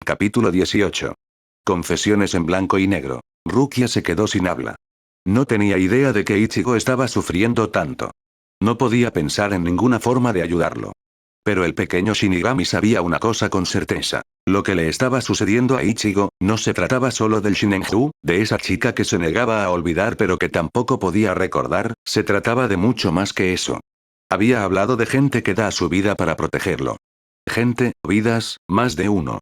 Capítulo 18. Confesiones en blanco y negro. Rukia se quedó sin habla. No tenía idea de que Ichigo estaba sufriendo tanto. No podía pensar en ninguna forma de ayudarlo. Pero el pequeño Shinigami sabía una cosa con certeza. Lo que le estaba sucediendo a Ichigo, no se trataba solo del Shinenju, de esa chica que se negaba a olvidar pero que tampoco podía recordar, se trataba de mucho más que eso. Había hablado de gente que da su vida para protegerlo. Gente, vidas, más de uno.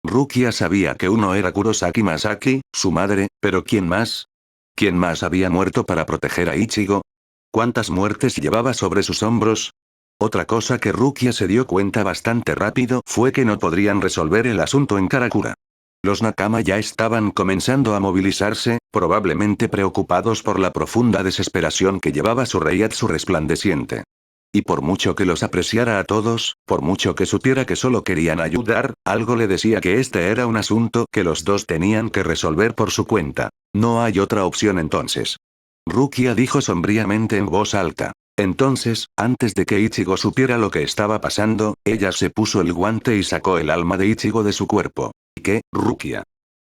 Rukia sabía que uno era Kurosaki Masaki, su madre, pero ¿quién más? ¿Quién más había muerto para proteger a Ichigo? ¿Cuántas muertes llevaba sobre sus hombros? Otra cosa que Rukia se dio cuenta bastante rápido fue que no podrían resolver el asunto en Karakura. Los Nakama ya estaban comenzando a movilizarse, probablemente preocupados por la profunda desesperación que llevaba su Reiatsu resplandeciente. Y por mucho que los apreciara a todos, por mucho que supiera que solo querían ayudar, algo le decía que este era un asunto que los dos tenían que resolver por su cuenta. No hay otra opción entonces. Rukia dijo sombríamente en voz alta. Entonces, antes de que Ichigo supiera lo que estaba pasando, ella se puso el guante y sacó el alma de Ichigo de su cuerpo. ¿Qué, Rukia?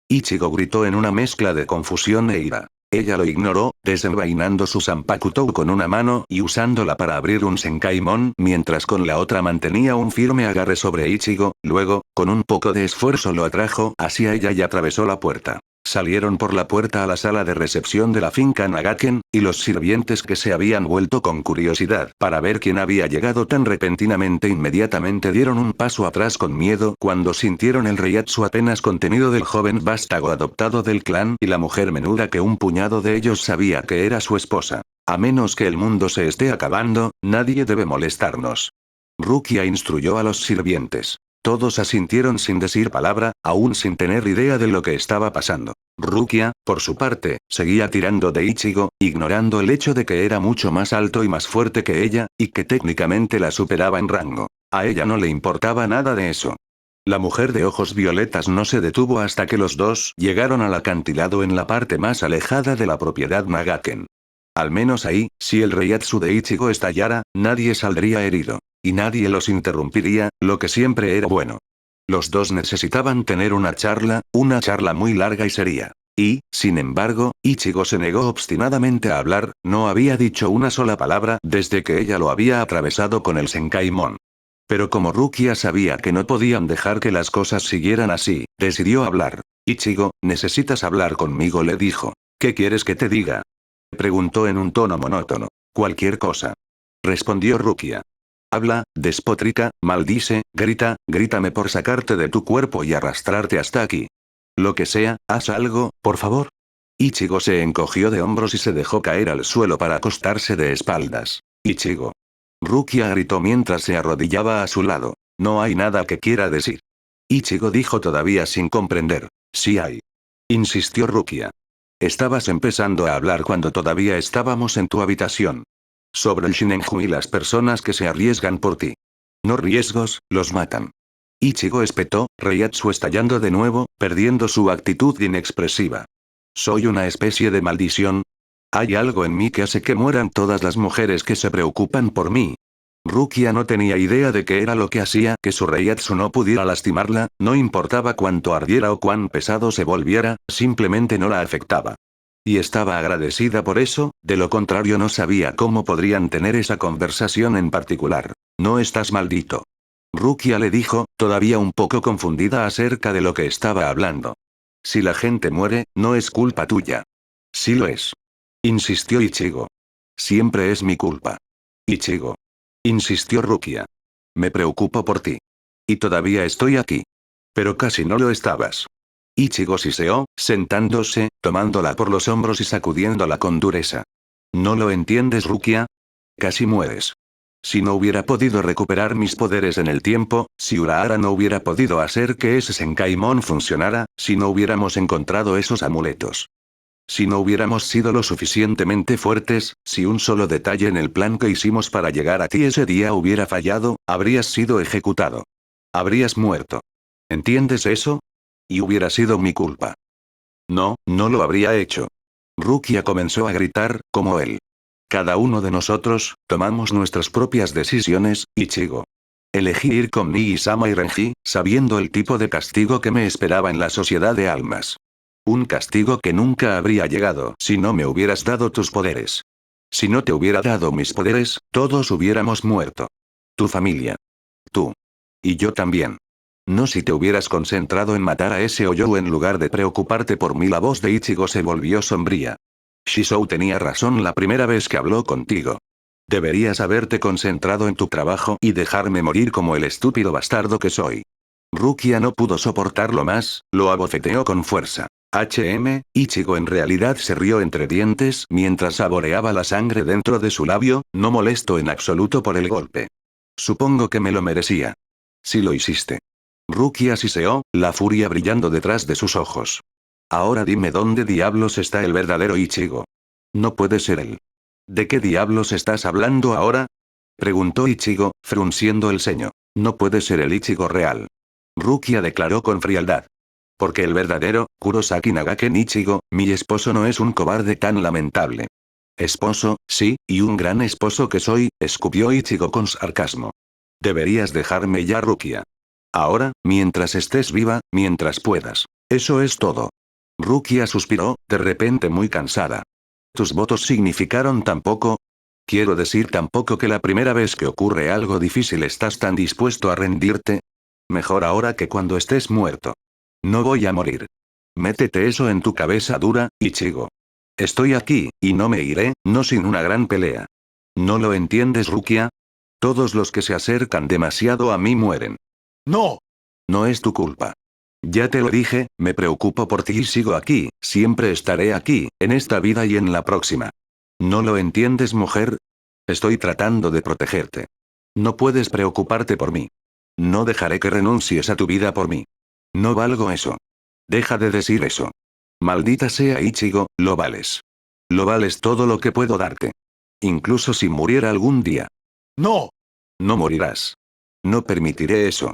Ichigo gritó en una mezcla de confusión e ira. Ella lo ignoró, desenvainando su Zanpakutou con una mano y usándola para abrir un Senkaimon mientras con la otra mantenía un firme agarre sobre Ichigo, luego, con un poco de esfuerzo lo atrajo hacia ella y atravesó la puerta. Salieron por la puerta a la sala de recepción de la finca Nagaken, y los sirvientes que se habían vuelto con curiosidad para ver quién había llegado tan repentinamente inmediatamente dieron un paso atrás con miedo cuando sintieron el reiatsu apenas contenido del joven vástago adoptado del clan y la mujer menuda que un puñado de ellos sabía que era su esposa. A menos que el mundo se esté acabando, nadie debe molestarnos. Rukia instruyó a los sirvientes. Todos asintieron sin decir palabra, aún sin tener idea de lo que estaba pasando. Rukia, por su parte, seguía tirando de Ichigo, ignorando el hecho de que era mucho más alto y más fuerte que ella, y que técnicamente la superaba en rango. A ella no le importaba nada de eso. La mujer de ojos violetas no se detuvo hasta que los dos llegaron al acantilado en la parte más alejada de la propiedad Nagaken. Al menos ahí, si el reiatsu de Ichigo estallara, nadie saldría herido. Y nadie los interrumpiría, lo que siempre era bueno. Los dos necesitaban tener una charla muy larga y seria. Y, sin embargo, Ichigo se negó obstinadamente a hablar, no había dicho una sola palabra desde que ella lo había atravesado con el Senkaimon. Pero como Rukia sabía que no podían dejar que las cosas siguieran así, decidió hablar. Ichigo, necesitas hablar conmigo, le dijo. ¿Qué quieres que te diga? Preguntó en un tono monótono. Cualquier cosa. Respondió Rukia. Habla, despótrica, maldice, grítame por sacarte de tu cuerpo y arrastrarte hasta aquí. Lo que sea, haz algo, por favor. Ichigo se encogió de hombros y se dejó caer al suelo para acostarse de espaldas. Ichigo. Rukia gritó mientras se arrodillaba a su lado. No hay nada que quiera decir. Ichigo dijo todavía sin comprender. Sí hay. Insistió Rukia. Estabas empezando a hablar cuando todavía estábamos en tu habitación. Sobre el Shinenju y las personas que se arriesgan por ti. No riesgos, los matan. Ichigo espetó, reiatsu estallando de nuevo, perdiendo su actitud inexpresiva. ¿Soy una especie de maldición? ¿Hay algo en mí que hace que mueran todas las mujeres que se preocupan por mí? Rukia no tenía idea de qué era lo que hacía que su reiatsu no pudiera lastimarla, no importaba cuánto ardiera o cuán pesado se volviera, simplemente no la afectaba. Y estaba agradecida por eso, de lo contrario no sabía cómo podrían tener esa conversación en particular. No estás maldito. Rukia le dijo, todavía un poco confundida acerca de lo que estaba hablando. Si la gente muere, no es culpa tuya. Sí lo es. Insistió Ichigo. Siempre es mi culpa. Ichigo. Insistió Rukia. Me preocupo por ti. Y todavía estoy aquí. Pero casi no lo estabas. Ichigo siseó, sentándose, tomándola por los hombros y sacudiéndola con dureza. ¿No lo entiendes, Rukia? Casi mueres. Si no hubiera podido recuperar mis poderes en el tiempo, si Urahara no hubiera podido hacer que ese Senkaimon funcionara, si no hubiéramos encontrado esos amuletos. Si no hubiéramos sido lo suficientemente fuertes, si un solo detalle en el plan que hicimos para llegar a ti ese día hubiera fallado, habrías sido ejecutado. Habrías muerto. ¿Entiendes eso? Y hubiera sido mi culpa. No, no lo habría hecho. Rukia comenzó a gritar, como él. Cada uno de nosotros, tomamos nuestras propias decisiones, Ichigo. Elegí ir con Nii-sama y Renji, sabiendo el tipo de castigo que me esperaba en la sociedad de almas. Un castigo que nunca habría llegado si no me hubieras dado tus poderes. Si no te hubiera dado mis poderes, todos hubiéramos muerto. Tu familia. Tú. Y yo también. No si te hubieras concentrado en matar a ese Oyoru en lugar de preocuparte por mí. La voz de Ichigo se volvió sombría. Shizou tenía razón la primera vez que habló contigo. Deberías haberte concentrado en tu trabajo y dejarme morir como el estúpido bastardo que soy. Rukia no pudo soportarlo más, lo abofeteó con fuerza. Ichigo en realidad se rió entre dientes mientras saboreaba la sangre dentro de su labio, no molesto en absoluto por el golpe. Supongo que me lo merecía. Sí lo hiciste. Rukia siseó, la furia brillando detrás de sus ojos. Ahora dime dónde diablos está el verdadero Ichigo. No puede ser él. ¿De qué diablos estás hablando ahora? Preguntó Ichigo, frunciendo el ceño. No puede ser el Ichigo real. Rukia declaró con frialdad. Porque el verdadero, Kurosaki Nagaken Ichigo, mi esposo no es un cobarde tan lamentable. Esposo, sí, y un gran esposo que soy, escupió Ichigo con sarcasmo. Deberías dejarme ya, Rukia. Ahora, mientras estés viva, mientras puedas. Eso es todo. Rukia suspiró, de repente muy cansada. ¿Tus votos significaron tan poco? Quiero decir tan poco que la primera vez que ocurre algo difícil estás tan dispuesto a rendirte. Mejor ahora que cuando estés muerto. No voy a morir. Métete eso en tu cabeza dura, Ichigo. Estoy aquí, y no me iré, no sin una gran pelea. ¿No lo entiendes, Rukia? Todos los que se acercan demasiado a mí mueren. ¡No! No es tu culpa. Ya te lo dije, me preocupo por ti y sigo aquí, siempre estaré aquí, en esta vida y en la próxima. ¿No lo entiendes, mujer? Estoy tratando de protegerte. No puedes preocuparte por mí. No dejaré que renuncies a tu vida por mí. No valgo eso. Deja de decir eso. Maldita sea Ichigo, lo vales. Lo vales todo lo que puedo darte. Incluso si muriera algún día. ¡No! No morirás. No permitiré eso.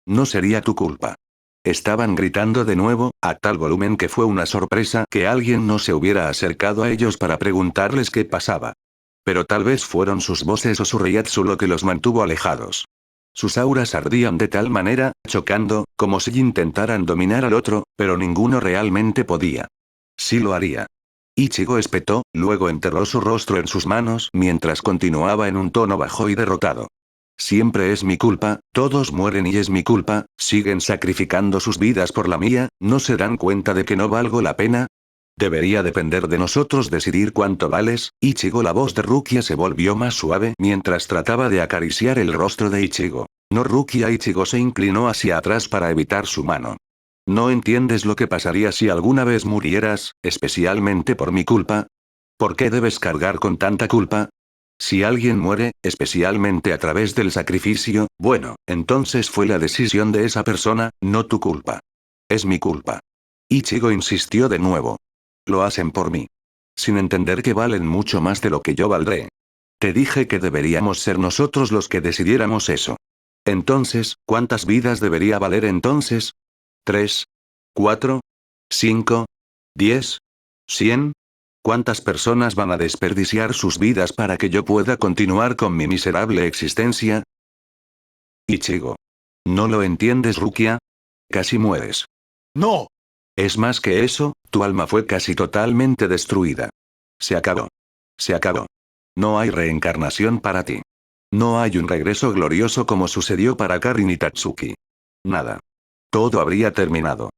No sería tu culpa. Estaban gritando de nuevo, a tal volumen que fue una sorpresa que alguien no se hubiera acercado a ellos para preguntarles qué pasaba. Pero tal vez fueron sus voces o su reiatsu lo que los mantuvo alejados. Sus auras ardían de tal manera, chocando, como si intentaran dominar al otro, pero ninguno realmente podía. Sí lo haría. Ichigo espetó, luego enterró su rostro en sus manos mientras continuaba en un tono bajo y derrotado. Siempre es mi culpa, todos mueren y es mi culpa, siguen sacrificando sus vidas por la mía, ¿no se dan cuenta de que no valgo la pena? Debería depender de nosotros decidir cuánto vales. Ichigo. La voz de Rukia se volvió más suave mientras trataba de acariciar el rostro de Ichigo. No, Rukia. Ichigo se inclinó hacia atrás para evitar su mano. ¿No entiendes lo que pasaría si alguna vez murieras, especialmente por mi culpa? ¿Por qué debes cargar con tanta culpa? Si alguien muere, especialmente a través del sacrificio, bueno, entonces fue la decisión de esa persona, no tu culpa. Es mi culpa. Ichigo insistió de nuevo. Lo hacen por mí. Sin entender que valen mucho más de lo que yo valdré. Te dije que deberíamos ser nosotros los que decidiéramos eso. Entonces, ¿cuántas vidas debería valer entonces? ¿3? ¿4? ¿5? ¿10? ¿100? ¿Cuántas personas van a desperdiciar sus vidas para que yo pueda continuar con mi miserable existencia? Ichigo. ¿No lo entiendes, Rukia? Casi mueres. ¡No! Es más que eso, tu alma fue casi totalmente destruida. Se acabó. Se acabó. No hay reencarnación para ti. No hay un regreso glorioso como sucedió para Karin y Tatsuki. Nada. Todo habría terminado.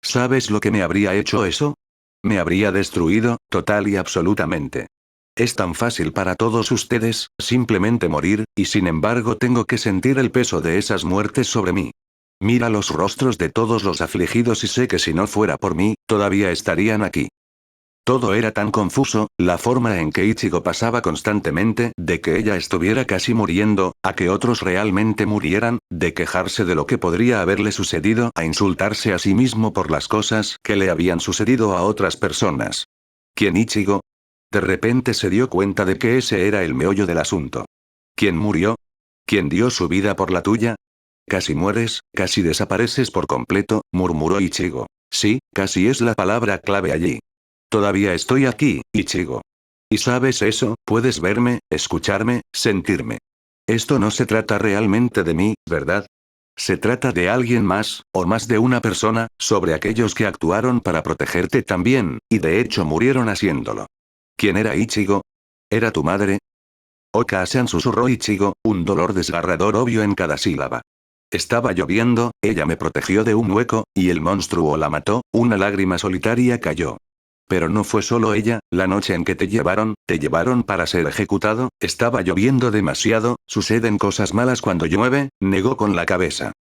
¿Sabes lo que me habría hecho eso? Me habría destruido, total y absolutamente. Es tan fácil para todos ustedes, simplemente morir, y sin embargo tengo que sentir el peso de esas muertes sobre mí. Mira los rostros de todos los afligidos y sé que si no fuera por mí, todavía estarían aquí. Todo era tan confuso, la forma en que Ichigo pasaba constantemente, de que ella estuviera casi muriendo, a que otros realmente murieran, de quejarse de lo que podría haberle sucedido, a insultarse a sí mismo por las cosas que le habían sucedido a otras personas. ¿Quién Ichigo? De repente se dio cuenta de que ese era el meollo del asunto. ¿Quién murió? ¿Quién dio su vida por la tuya? Casi mueres, casi desapareces por completo, murmuró Ichigo. Sí, casi es la palabra clave allí. Todavía estoy aquí, Ichigo. Y sabes eso, puedes verme, escucharme, sentirme. Esto no se trata realmente de mí, ¿verdad? Se trata de alguien más, o más de una persona, sobre aquellos que actuaron para protegerte también, y de hecho murieron haciéndolo. ¿Quién era Ichigo? ¿Era tu madre? Okasan susurró Ichigo, un dolor desgarrador obvio en cada sílaba. Estaba lloviendo, ella me protegió de un hueco, y el monstruo la mató, una lágrima solitaria cayó. Pero no fue solo ella, la noche en que te llevaron para ser ejecutado, estaba lloviendo demasiado, suceden cosas malas cuando llueve, negó con la cabeza.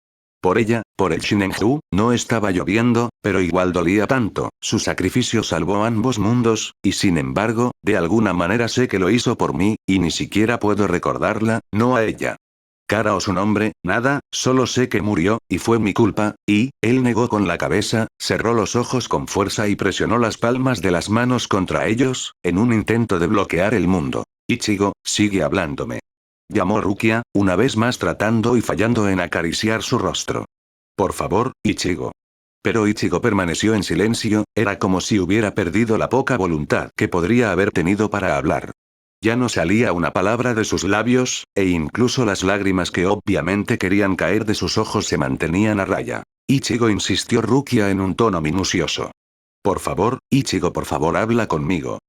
Por ella, por el Shinenju, no estaba lloviendo, pero igual dolía tanto, su sacrificio salvó ambos mundos, y sin embargo, de alguna manera sé que lo hizo por mí, y ni siquiera puedo recordarla, no a ella. Cara o su nombre, nada, solo sé que murió, y fue mi culpa, y, él negó con la cabeza, cerró los ojos con fuerza y presionó las palmas de las manos contra ellos, en un intento de bloquear el mundo. Ichigo, sigue hablándome. Llamó Rukia, una vez más tratando y fallando en acariciar su rostro. Por favor, Ichigo. Pero Ichigo permaneció en silencio, era como si hubiera perdido la poca voluntad que podría haber tenido para hablar. Ya no salía una palabra de sus labios, e incluso las lágrimas que obviamente querían caer de sus ojos se mantenían a raya. Ichigo, insistió Rukia en un tono minucioso. Por favor, Ichigo, por favor, habla conmigo.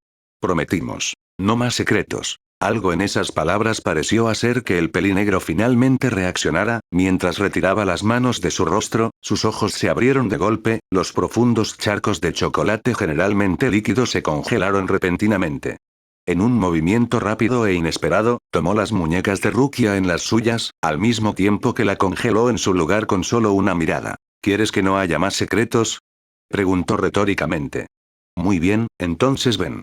Prometimos. No más secretos. Algo en esas palabras pareció hacer que el pelinegro finalmente reaccionara, mientras retiraba las manos de su rostro, sus ojos se abrieron de golpe, los profundos charcos de chocolate generalmente líquido se congelaron repentinamente. En un movimiento rápido e inesperado, tomó las muñecas de Rukia en las suyas, al mismo tiempo que la congeló en su lugar con solo una mirada. ¿Quieres que no haya más secretos? Preguntó retóricamente. Muy bien, entonces ven.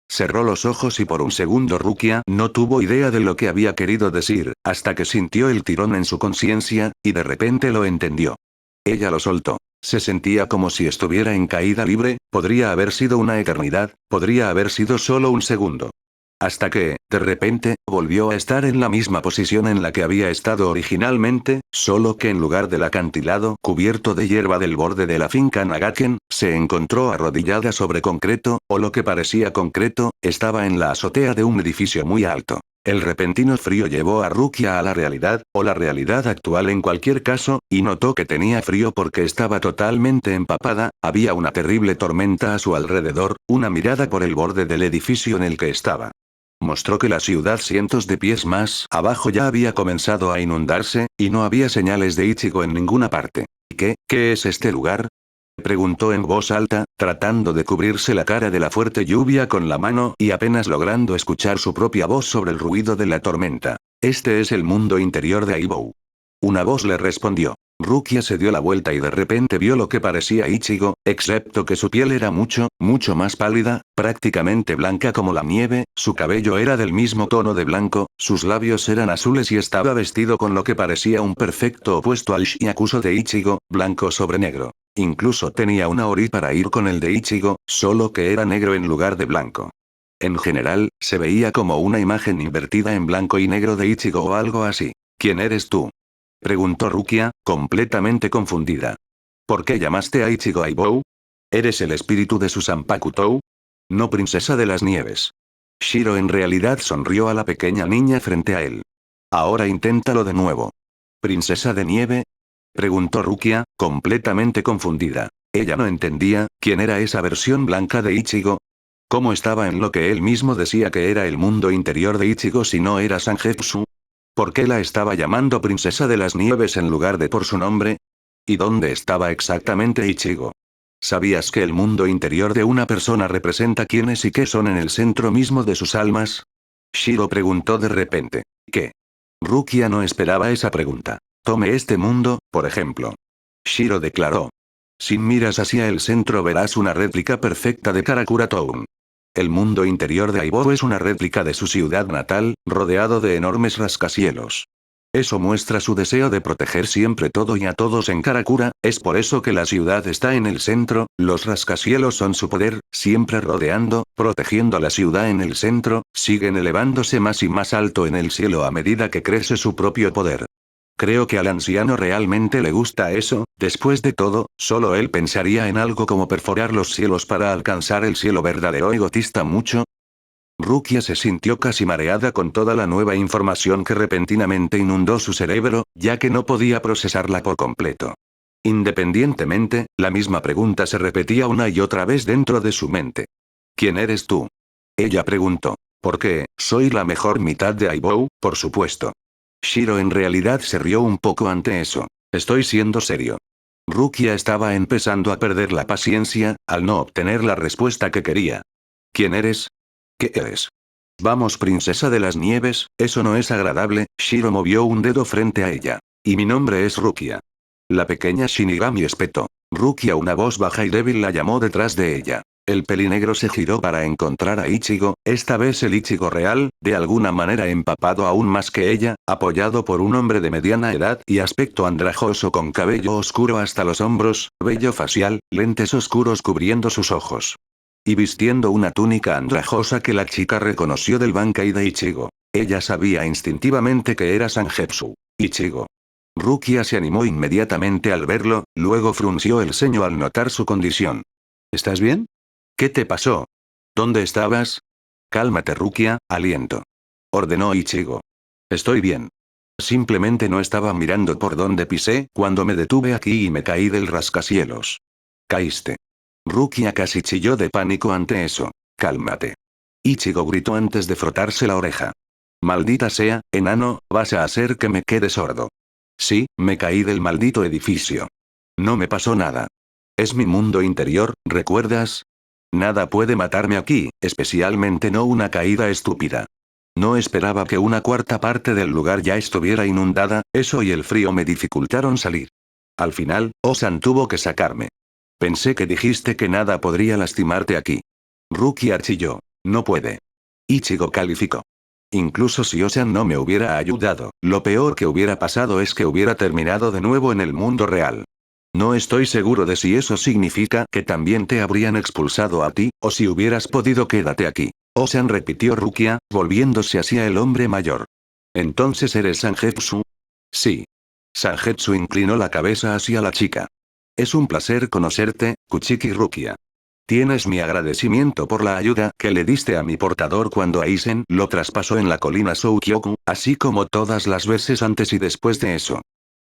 Cerró los ojos y por un segundo Rukia no tuvo idea de lo que había querido decir, hasta que sintió el tirón en su conciencia, y de repente lo entendió. Ella lo soltó. Se sentía como si estuviera en caída libre, podría haber sido una eternidad, podría haber sido solo un segundo. Hasta que, de repente, volvió a estar en la misma posición en la que había estado originalmente, solo que en lugar del acantilado cubierto de hierba del borde de la finca Nagaken, se encontró arrodillada sobre concreto, o lo que parecía concreto, estaba en la azotea de un edificio muy alto. El repentino frío llevó a Rukia a la realidad, o la realidad actual en cualquier caso, y notó que tenía frío porque estaba totalmente empapada, había una terrible tormenta a su alrededor, una mirada por el borde del edificio en el que estaba. Mostró que la ciudad cientos de pies más abajo ya había comenzado a inundarse, y no había señales de Ichigo en ninguna parte. ¿Qué es este lugar? Preguntó en voz alta, tratando de cubrirse la cara de la fuerte lluvia con la mano y apenas logrando escuchar su propia voz sobre el ruido de la tormenta. Este es el mundo interior de Aibou. Una voz le respondió. Rukia se dio la vuelta y de repente vio lo que parecía Ichigo, excepto que su piel era mucho más pálida, prácticamente blanca como la nieve, su cabello era del mismo tono de blanco, sus labios eran azules y estaba vestido con lo que parecía un perfecto opuesto al Shyakuso de Ichigo, blanco sobre negro. Incluso tenía una ori para ir con el de Ichigo, solo que era negro en lugar de blanco. En general, se veía como una imagen invertida en blanco y negro de Ichigo o algo así. ¿Quién eres tú? Preguntó Rukia, completamente confundida. ¿Por qué llamaste a Ichigo Aibou? ¿Eres el espíritu de Susanpakutou? No, princesa de las nieves. Shiro en realidad sonrió a la pequeña niña frente a él. Ahora inténtalo de nuevo. ¿Princesa de nieve? Preguntó Rukia, completamente confundida. Ella no entendía, ¿quién era esa versión blanca de Ichigo? ¿Cómo estaba en lo que él mismo decía que era el mundo interior de Ichigo si no era Sangetsu? ¿Por qué la estaba llamando princesa de las nieves en lugar de por su nombre? ¿Y dónde estaba exactamente Ichigo? ¿Sabías que el mundo interior de una persona representa quiénes y qué son en el centro mismo de sus almas? Shiro preguntó de repente. ¿Qué? Rukia no esperaba esa pregunta. Tome este mundo, por ejemplo. Shiro declaró. Si miras hacia el centro verás una réplica perfecta de Karakura Town. El mundo interior de Aibou es una réplica de su ciudad natal, rodeado de enormes rascacielos. Eso muestra su deseo de proteger siempre todo y a todos en Karakura, es por eso que la ciudad está en el centro, los rascacielos son su poder, siempre rodeando, protegiendo la ciudad en el centro, siguen elevándose más y más alto en el cielo a medida que crece su propio poder. Creo que al anciano realmente le gusta eso, después de todo, solo él pensaría en algo como perforar los cielos para alcanzar el cielo verdadero egotista mucho. Rukia se sintió casi mareada con toda la nueva información que repentinamente inundó su cerebro, ya que no podía procesarla por completo. Independientemente, la misma pregunta se repetía una y otra vez dentro de su mente. ¿Quién eres tú? Ella preguntó. ¿Por qué? Soy la mejor mitad de Aibou, por supuesto. Shiro en realidad se rió un poco ante eso. Estoy siendo serio. Rukia estaba empezando a perder la paciencia, al no obtener la respuesta que quería. ¿Quién eres? ¿Qué eres? Vamos, princesa de las nieves, eso no es agradable. Shiro movió un dedo frente a ella. Y mi nombre es Rukia. La pequeña Shinigami espetó. Rukia, una voz baja y débil, la llamó detrás de ella. El pelinegro se giró para encontrar a Ichigo, esta vez el Ichigo real, de alguna manera empapado aún más que ella, apoyado por un hombre de mediana edad y aspecto andrajoso con cabello oscuro hasta los hombros, vello facial, lentes oscuros cubriendo sus ojos. Y vistiendo una túnica andrajosa que la chica reconoció del Bankai de Ichigo. Ella sabía instintivamente que era Sangetsu. Ichigo. Rukia se animó inmediatamente al verlo, luego frunció el ceño al notar su condición. ¿Estás bien? ¿Qué te pasó? ¿Dónde estabas? Cálmate, Rukia, aliento. Ordenó Ichigo. Estoy bien. Simplemente no estaba mirando por donde pisé cuando me detuve aquí y me caí del rascacielos. Caíste. Rukia casi chilló de pánico ante eso. Cálmate. Ichigo gritó antes de frotarse la oreja. Maldita sea, enano, vas a hacer que me quede sordo. Sí, me caí del maldito edificio. No me pasó nada. Es mi mundo interior, ¿recuerdas? Nada puede matarme aquí, especialmente no una caída estúpida. No esperaba que una cuarta parte del lugar ya estuviera inundada, eso y el frío me dificultaron salir. Al final, Osan tuvo que sacarme. Pensé que dijiste que nada podría lastimarte aquí. Rukia chilló. No puede. Ichigo calificó. Incluso si Osan no me hubiera ayudado, lo peor que hubiera pasado es que hubiera terminado de nuevo en el mundo real. No estoy seguro de si eso significa que también te habrían expulsado a ti, o si hubieras podido quédate aquí. Osan, repitió Rukia, volviéndose hacia el hombre mayor. ¿Entonces eres Sangetsu? Sí. Sangetsu inclinó la cabeza hacia la chica. Es un placer conocerte, Kuchiki Rukia. Tienes mi agradecimiento por la ayuda que le diste a mi portador cuando Aizen lo traspasó en la colina Soukyoku, así como todas las veces antes y después de eso.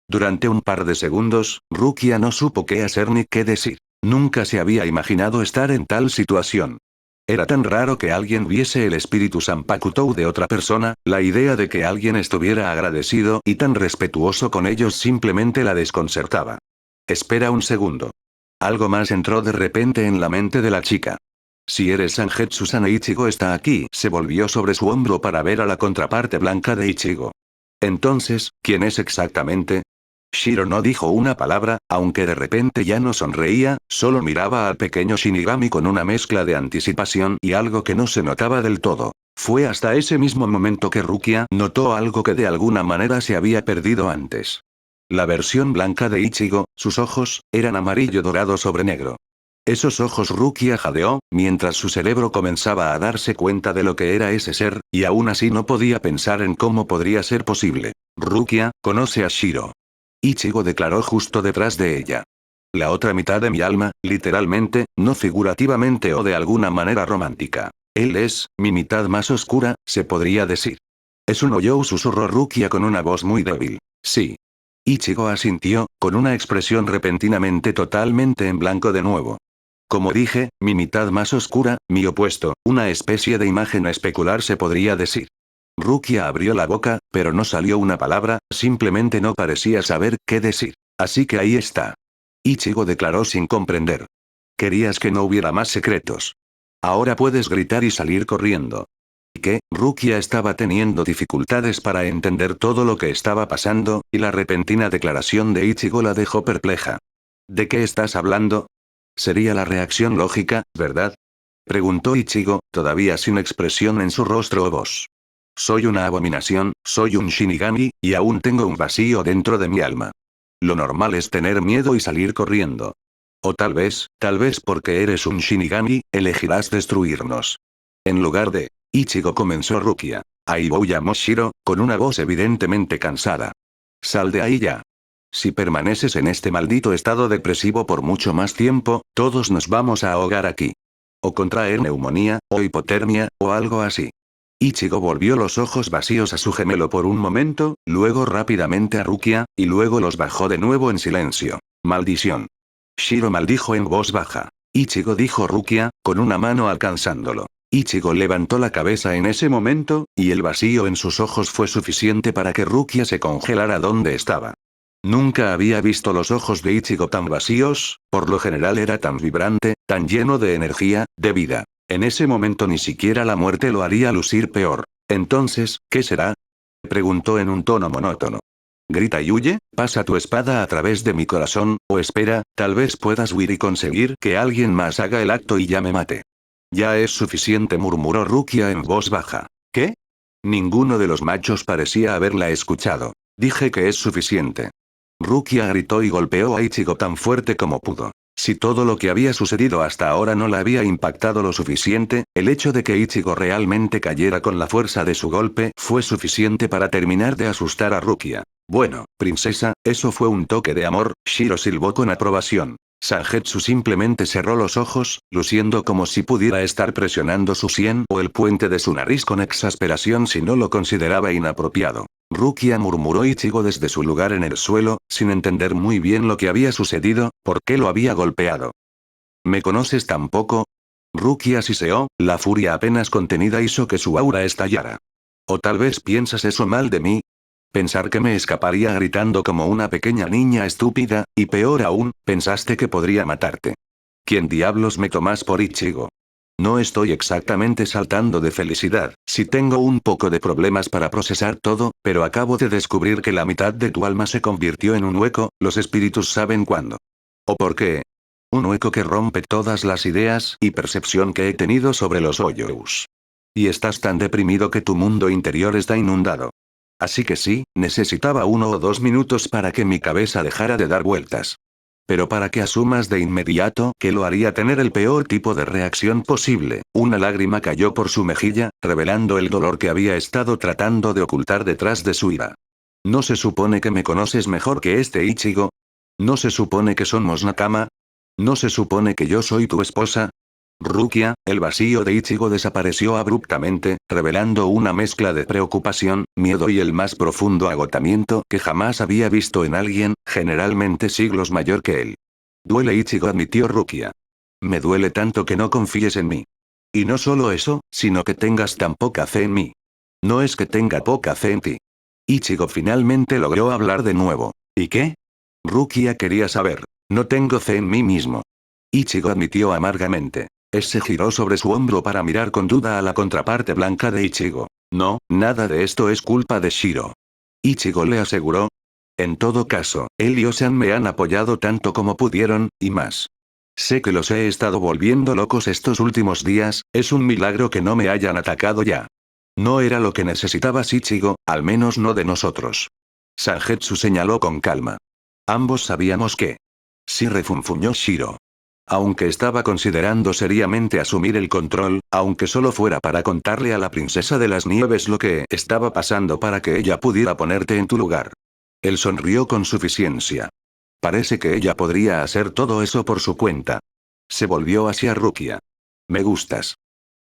Durante un par de segundos, Rukia no supo qué hacer ni qué decir. Nunca se había imaginado estar en tal situación. Era tan raro que alguien viese el espíritu Sanpakutou de otra persona, la idea de que alguien estuviera agradecido y tan respetuoso con ellos simplemente la desconcertaba. Espera un segundo. Algo más entró de repente en la mente de la chica. Si eres Sangetsu-san, Ichigo está aquí. Se volvió sobre su hombro para ver a la contraparte blanca de Ichigo. Entonces, ¿quién es exactamente? Shiro no dijo una palabra, aunque de repente ya no sonreía, solo miraba al pequeño Shinigami con una mezcla de anticipación y algo que no se notaba del todo. Fue hasta ese mismo momento que Rukia notó algo que de alguna manera se había perdido antes. La versión blanca de Ichigo, sus ojos, eran amarillo dorado sobre negro. Esos ojos, Rukia jadeó, mientras su cerebro comenzaba a darse cuenta de lo que era ese ser, y aún así no podía pensar en cómo podría ser posible. Rukia, conoce a Shiro. Ichigo declaró justo detrás de ella. La otra mitad de mi alma, literalmente, no figurativamente o de alguna manera romántica. Él es, mi mitad más oscura, se podría decir. Es un Oyou, susurró Rukia con una voz muy débil. Sí. Ichigo asintió, con una expresión repentinamente totalmente en blanco de nuevo. Como dije, mi mitad más oscura, mi opuesto, una especie de imagen especular se podría decir. Rukia abrió la boca, pero no salió una palabra, simplemente no parecía saber qué decir. Así que ahí está. Ichigo declaró sin comprender. Querías que no hubiera más secretos. Ahora puedes gritar y salir corriendo. ¿Qué? Rukia estaba teniendo dificultades para entender todo lo que estaba pasando, y la repentina declaración de Ichigo la dejó perpleja. ¿De qué estás hablando? Sería la reacción lógica, ¿verdad? Preguntó Ichigo, todavía sin expresión en su rostro o voz. Soy una abominación, soy un Shinigami, y aún tengo un vacío dentro de mi alma. Lo normal es tener miedo y salir corriendo. O tal vez porque eres un Shinigami, elegirás destruirnos. En lugar de... Ichigo, comenzó Rukia. Aibou llamó Shiro, con una voz evidentemente cansada. Sal de ahí ya. Si permaneces en este maldito estado depresivo por mucho más tiempo, todos nos vamos a ahogar aquí. O contraer neumonía, o hipotermia, o algo así. Ichigo volvió los ojos vacíos a su gemelo por un momento, luego rápidamente a Rukia, y luego los bajó de nuevo en silencio. Maldición. Shiro maldijo en voz baja. Ichigo dijo Rukia, con una mano alcanzándolo. Ichigo levantó la cabeza en ese momento, y el vacío en sus ojos fue suficiente para que Rukia se congelara donde estaba. Nunca había visto los ojos de Ichigo tan vacíos, por lo general era tan vibrante, tan lleno de energía, de vida. En ese momento ni siquiera la muerte lo haría lucir peor. Entonces, ¿qué será? Preguntó en un tono monótono. Grita y huye, pasa tu espada a través de mi corazón, o espera, tal vez puedas huir y conseguir que alguien más haga el acto y ya me mate. Ya es suficiente, murmuró Rukia en voz baja. ¿Qué? Ninguno de los machos parecía haberla escuchado. Dije que es suficiente. Rukia gritó y golpeó a Ichigo tan fuerte como pudo. Si todo lo que había sucedido hasta ahora no la había impactado lo suficiente, el hecho de que Ichigo realmente cayera con la fuerza de su golpe fue suficiente para terminar de asustar a Rukia. Bueno, princesa, eso fue un toque de amor, Shiro silbó con aprobación. Sangetsu simplemente cerró los ojos, luciendo como si pudiera estar presionando su sien o el puente de su nariz con exasperación si no lo consideraba inapropiado. Rukia, murmuró Ichigo desde su lugar en el suelo, sin entender muy bien lo que había sucedido, por qué lo había golpeado. ¿Me conoces tan poco? Rukia siseó, la furia apenas contenida hizo que su aura estallara. ¿O tal vez piensas eso mal de mí? Pensar que me escaparía gritando como una pequeña niña estúpida, y peor aún, pensaste que podría matarte. ¿Quién diablos me tomas por Ichigo? No estoy exactamente saltando de felicidad, si tengo un poco de problemas para procesar todo, pero acabo de descubrir que la mitad de tu alma se convirtió en un hueco, los espíritus saben cuándo. ¿O por qué? Un hueco que rompe todas las ideas y percepción que he tenido sobre los Hoyos. Y estás tan deprimido que tu mundo interior está inundado. Así que sí, necesitaba 1 o 2 minutos para que mi cabeza dejara de dar vueltas. Pero para que asumas de inmediato que lo haría tener el peor tipo de reacción posible, una lágrima cayó por su mejilla, revelando el dolor que había estado tratando de ocultar detrás de su ira. ¿No se supone que me conoces mejor que este Ichigo? ¿No se supone que somos nakama? ¿No se supone que yo soy tu esposa? Rukia, el vacío de Ichigo desapareció abruptamente, revelando una mezcla de preocupación, miedo y el más profundo agotamiento que jamás había visto en alguien, generalmente siglos mayor que él. Duele, Ichigo, admitió Rukia. Me duele tanto que no confíes en mí. Y no solo eso, sino que tengas tan poca fe en mí. No es que tenga poca fe en ti. Ichigo finalmente logró hablar de nuevo. ¿Y qué? Rukia quería saber. No tengo fe en mí mismo. Ichigo admitió amargamente. Se giró sobre su hombro para mirar con duda a la contraparte blanca de Ichigo. No, nada de esto es culpa de Shiro. Ichigo le aseguró. En todo caso, él y Osan me han apoyado tanto como pudieron, y más. Sé que los he estado volviendo locos estos últimos días, es un milagro que no me hayan atacado ya. No era lo que necesitabas, Ichigo, al menos no de nosotros. Sangetsu señaló con calma. Ambos sabíamos que. Sí, refunfuñó Shiro. Aunque estaba considerando seriamente asumir el control, aunque solo fuera para contarle a la princesa de las nieves lo que estaba pasando para que ella pudiera ponerte en tu lugar. Él sonrió con suficiencia. Parece que ella podría hacer todo eso por su cuenta. Se volvió hacia Rukia. Me gustas.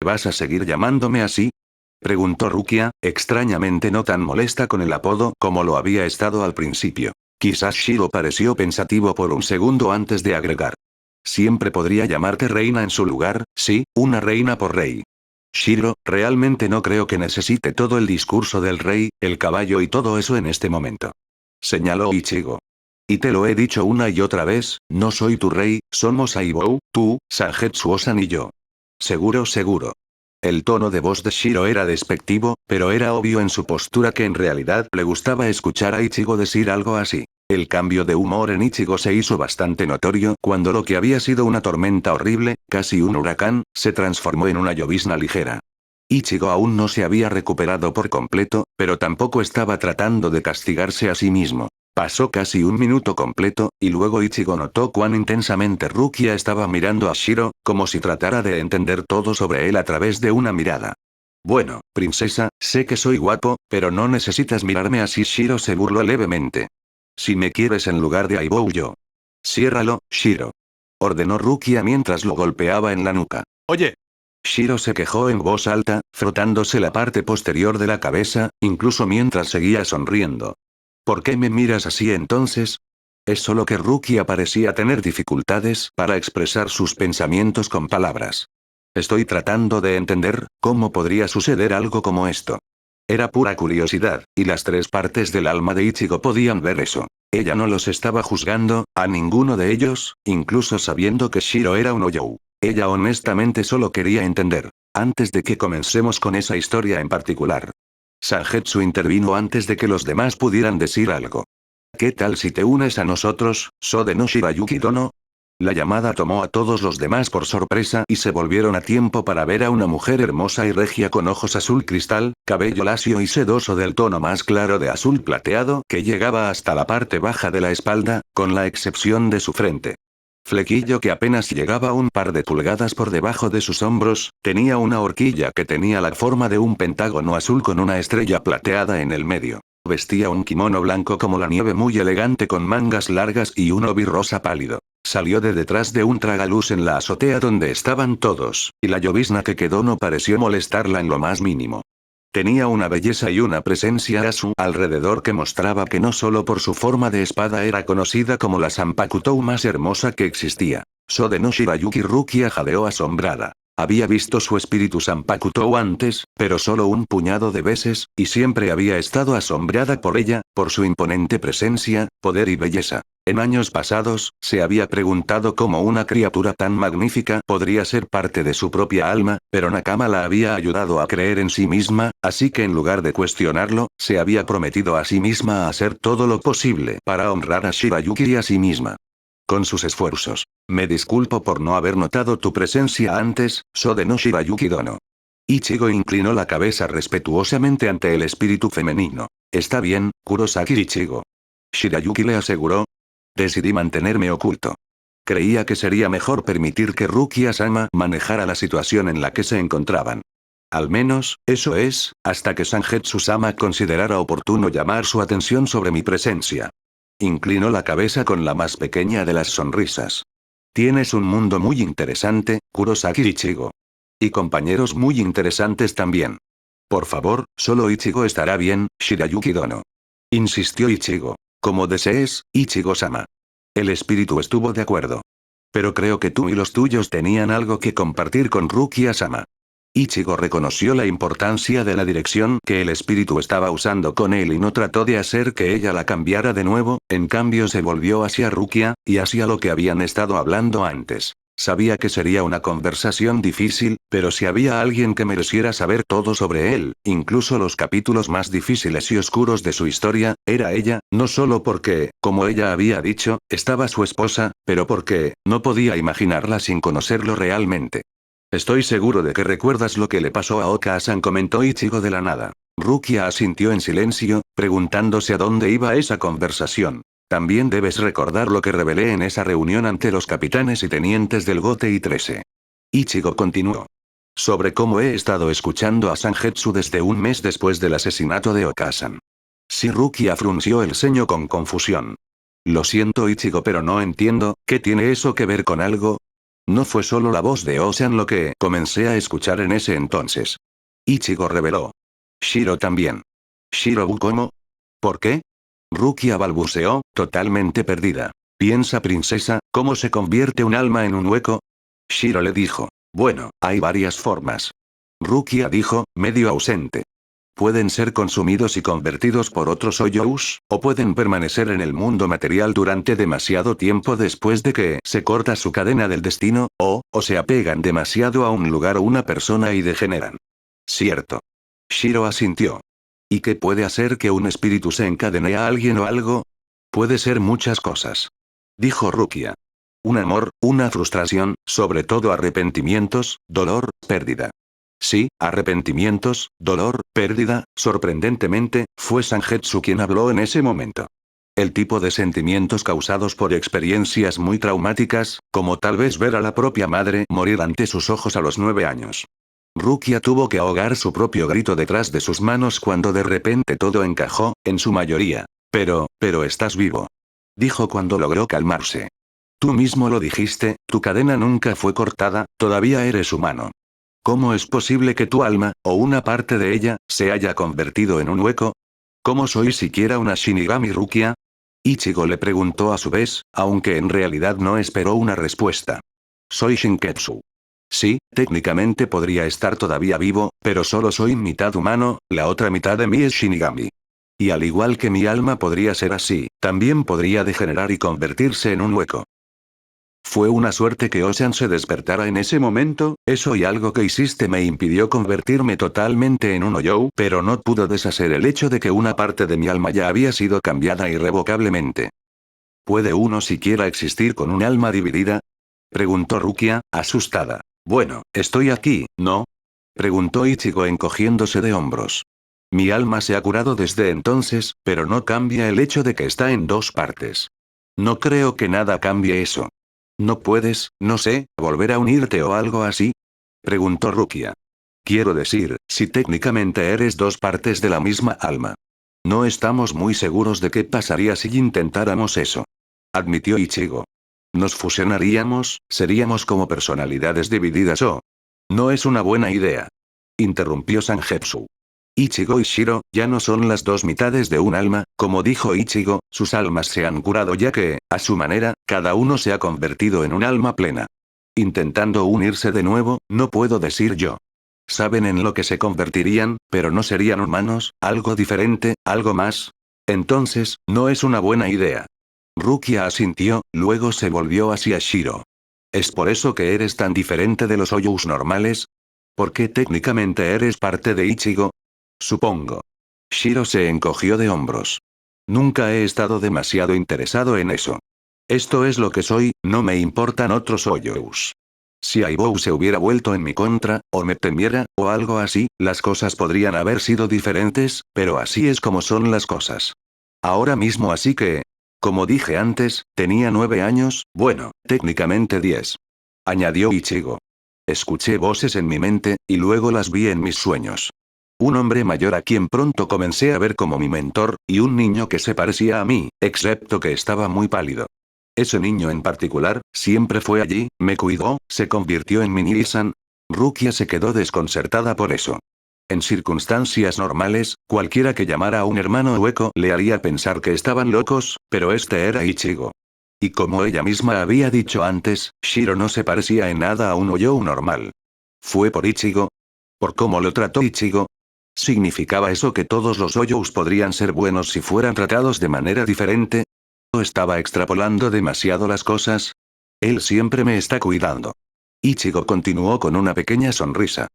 ¿Vas a seguir llamándome así? Preguntó Rukia, extrañamente no tan molesta con el apodo como lo había estado al principio. Quizás Shiro pareció pensativo por un segundo antes de agregar. Siempre podría llamarte reina en su lugar, sí, una reina por rey. Shiro, realmente no creo que necesite todo el discurso del rey, el caballo y todo eso en este momento. Señaló Ichigo. Y te lo he dicho una y otra vez, no soy tu rey, somos Aibou, tú, Sangetsu Osan y yo. Seguro, seguro. El tono de voz de Shiro era despectivo, pero era obvio en su postura que en realidad le gustaba escuchar a Ichigo decir algo así. El cambio de humor en Ichigo se hizo bastante notorio cuando lo que había sido una tormenta horrible, casi un huracán, se transformó en una llovizna ligera. Ichigo aún no se había recuperado por completo, pero tampoco estaba tratando de castigarse a sí mismo. Pasó casi un minuto completo, y luego Ichigo notó cuán intensamente Rukia estaba mirando a Shiro, como si tratara de entender todo sobre él a través de una mirada. Bueno, princesa, sé que soy guapo, pero no necesitas mirarme así. Shiro se burló levemente. Si me quieres en lugar de Aibou yo. Ciérralo, Shiro. Ordenó Rukia mientras lo golpeaba en la nuca. Oye. Shiro se quejó en voz alta, frotándose la parte posterior de la cabeza, incluso mientras seguía sonriendo. ¿Por qué me miras así entonces? Es solo que Rukia parecía tener dificultades para expresar sus pensamientos con palabras. Estoy tratando de entender cómo podría suceder algo como esto. Era pura curiosidad, y las tres partes del alma de Ichigo podían ver eso. Ella no los estaba juzgando, a ninguno de ellos, incluso sabiendo que Shiro era un Oyou. Ella honestamente solo quería entender. Antes de que comencemos con esa historia en particular. Sangetsu intervino antes de que los demás pudieran decir algo. ¿Qué tal si te unes a nosotros, Sode no Shirayuki Dono? La llamada tomó a todos los demás por sorpresa y se volvieron a tiempo para ver a una mujer hermosa y regia con ojos azul cristal, cabello lacio y sedoso del tono más claro de azul plateado que llegaba hasta la parte baja de la espalda, con la excepción de su frente. Flequillo que apenas llegaba un par de pulgadas por debajo de sus hombros, tenía una horquilla que tenía la forma de un pentágono azul con una estrella plateada en el medio. Vestía un kimono blanco como la nieve muy elegante con mangas largas y un obi rosa pálido. Salió de detrás de un tragaluz en la azotea donde estaban todos, y la llovizna que quedó no pareció molestarla en lo más mínimo. Tenía una belleza y una presencia a su alrededor que mostraba que no solo por su forma de espada era conocida como la Zanpakutou más hermosa que existía. Sode no Shirayuki Rukia jadeó asombrada. Había visto su espíritu Zanpakutou antes, pero solo un puñado de veces, y siempre había estado asombrada por ella, por su imponente presencia, poder y belleza. En años pasados, se había preguntado cómo una criatura tan magnífica podría ser parte de su propia alma, pero Nakama la había ayudado a creer en sí misma, así que en lugar de cuestionarlo, se había prometido a sí misma hacer todo lo posible para honrar a Shirayuki y a sí misma. Con sus esfuerzos. Me disculpo por no haber notado tu presencia antes, Sode no Shirayuki Dono. Ichigo inclinó la cabeza respetuosamente ante el espíritu femenino. Está bien, Kurosaki Ichigo. Shirayuki le aseguró. Decidí mantenerme oculto. Creía que sería mejor permitir que Rukia-sama manejara la situación en la que se encontraban. Al menos, eso es, hasta que Sangetsu-sama considerara oportuno llamar su atención sobre mi presencia. Inclinó la cabeza con la más pequeña de las sonrisas. Tienes un mundo muy interesante, Kurosaki Ichigo. Y compañeros muy interesantes también. Por favor, solo Ichigo estará bien, Shirayuki Dono. Insistió Ichigo. Como desees, Ichigo-sama. El espíritu estuvo de acuerdo. Pero creo que tú y los tuyos tenían algo que compartir con Rukia-sama. Ichigo reconoció la importancia de la dirección que el espíritu estaba usando con él y no trató de hacer que ella la cambiara de nuevo, en cambio se volvió hacia Rukia, y hacia lo que habían estado hablando antes. Sabía que sería una conversación difícil, pero si había alguien que mereciera saber todo sobre él, incluso los capítulos más difíciles y oscuros de su historia, era ella, no solo porque, como ella había dicho, estaba su esposa, pero porque, no podía imaginarla sin conocerlo realmente. Estoy seguro de que recuerdas lo que le pasó a Oka-san, comentó Ichigo de la nada. Rukia asintió en silencio, preguntándose a dónde iba esa conversación. También debes recordar lo que revelé en esa reunión ante los capitanes y tenientes del Gote y 13. Ichigo continuó. Sobre cómo he estado escuchando a Sangetsu desde un mes después del asesinato de Oka-san. Sí, Rukia frunció el ceño con confusión. Lo siento Ichigo, pero no entiendo, ¿qué tiene eso que ver con algo? No fue solo la voz de Ocean lo que comencé a escuchar en ese entonces. Ichigo reveló. Shiro también. ¿Shiro cómo? ¿Por qué? Rukia balbuceó, totalmente perdida. Piensa princesa, ¿cómo se convierte un alma en un hueco? Shiro le dijo. Bueno, hay varias formas. Rukia dijo, medio ausente. Pueden ser consumidos y convertidos por otros Oyous, o pueden permanecer en el mundo material durante demasiado tiempo después de que se corta su cadena del destino, o se apegan demasiado a un lugar o una persona y degeneran. Cierto. Shiro asintió. ¿Y qué puede hacer que un espíritu se encadene a alguien o algo? Puede ser muchas cosas. Dijo Rukia. Un amor, una frustración, sobre todo arrepentimientos, dolor, pérdida. Sí, arrepentimientos, dolor, pérdida, sorprendentemente, fue Sangetsu quien habló en ese momento. El tipo de sentimientos causados por experiencias muy traumáticas, como tal vez ver a la propia madre morir ante sus ojos a los 9 años. Rukia tuvo que ahogar su propio grito detrás de sus manos cuando de repente todo encajó, en su mayoría. Pero estás vivo. Dijo cuando logró calmarse. Tú mismo lo dijiste, tu cadena nunca fue cortada, todavía eres humano. ¿Cómo es posible que tu alma, o una parte de ella, se haya convertido en un hueco? ¿Cómo soy siquiera una Shinigami Rukia? Ichigo le preguntó a su vez, aunque en realidad no esperó una respuesta. Soy Shinketsu. Sí, técnicamente podría estar todavía vivo, pero solo soy mitad humano, la otra mitad de mí es Shinigami. Y al igual que mi alma podría ser así, también podría degenerar y convertirse en un hueco. Fue una suerte que Ocean se despertara en ese momento, eso y algo que hiciste me impidió convertirme totalmente en un Oyou, pero no pudo deshacer el hecho de que una parte de mi alma ya había sido cambiada irrevocablemente. ¿Puede uno siquiera existir con un alma dividida? Preguntó Rukia, asustada. Bueno, estoy aquí, ¿no? Preguntó Ichigo encogiéndose de hombros. Mi alma se ha curado desde entonces, pero no cambia el hecho de que está en dos partes. No creo que nada cambie eso. ¿No puedes, no sé, volver a unirte o algo así? Preguntó Rukia. Quiero decir, si técnicamente eres dos partes de la misma alma. No estamos muy seguros de qué pasaría si intentáramos eso. Admitió Ichigo. Nos fusionaríamos, seríamos como personalidades divididas o... No es una buena idea. Interrumpió Sangetsu. Ichigo y Shiro, ya no son las dos mitades de un alma, como dijo Ichigo, sus almas se han curado ya que, a su manera, cada uno se ha convertido en un alma plena. Intentando unirse de nuevo, no puedo decir yo. Saben en lo que se convertirían, pero no serían humanos, algo diferente, algo más. Entonces, no es una buena idea. Rukia asintió, luego se volvió hacia Shiro. ¿Es por eso que eres tan diferente de los Oyous normales? ¿Por qué técnicamente eres parte de Ichigo? Supongo. Shiro se encogió de hombros. Nunca he estado demasiado interesado en eso. Esto es lo que soy, no me importan otros Oyous. Si Aibou se hubiera vuelto en mi contra, o me temiera, o algo así, las cosas podrían haber sido diferentes, pero así es como son las cosas. Ahora mismo así que... Como dije antes, tenía 9 años, bueno, técnicamente 10. Añadió Ichigo. Escuché voces en mi mente, y luego las vi en mis sueños. Un hombre mayor a quien pronto comencé a ver como mi mentor, y un niño que se parecía a mí, excepto que estaba muy pálido. Ese niño en particular, siempre fue allí, me cuidó, se convirtió en mi Niri-san. Rukia se quedó desconcertada por eso. En circunstancias normales, cualquiera que llamara a un hermano hueco le haría pensar que estaban locos, pero este era Ichigo. Y como ella misma había dicho antes, Shiro no se parecía en nada a un Oyou normal. ¿Fue por Ichigo? ¿Por cómo lo trató Ichigo? ¿Significaba eso que todos los Oyous podrían ser buenos si fueran tratados de manera diferente? ¿O estaba extrapolando demasiado las cosas? Él siempre me está cuidando. Ichigo continuó con una pequeña sonrisa.